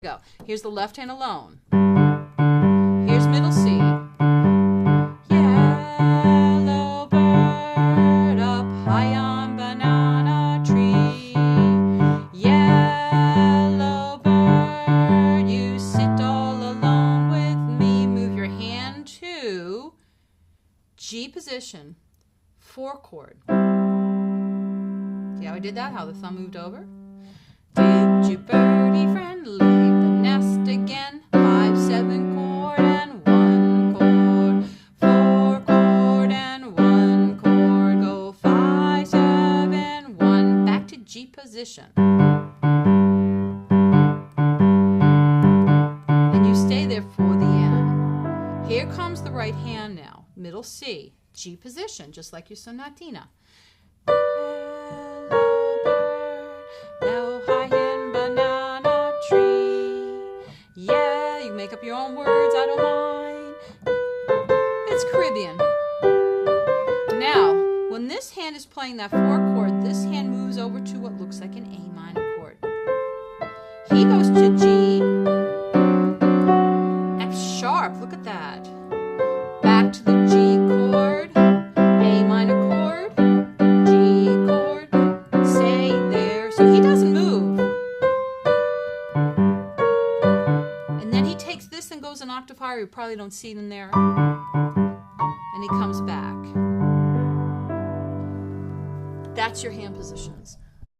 Go. Here's the left hand alone. Here's middle C. Yellow bird up high on banana tree. Yellow bird, you sit all alone with me. Move your hand to G position, 4 chord. See how I did that? How the thumb moved over? Did you, birdie friend, leave the nest again? 5, 7 chord and 1 chord. 4 chord and 1 chord. Go 5, 7, 1. Back to G position. And you stay there for the end. Here comes the right hand now. Middle C, G position, just like your sonatina. Make up your own words, I don't mind. It's Caribbean. Now, when this hand is playing that 4 chord, this hand moves over to what looks like an A minor chord. He goes to G, F sharp, look at that. Back to the G chord, A minor chord, G chord, stay there. So he doesn't move. And then he takes this and goes an octave higher. You probably don't see it in there. And he comes back. That's your hand positions.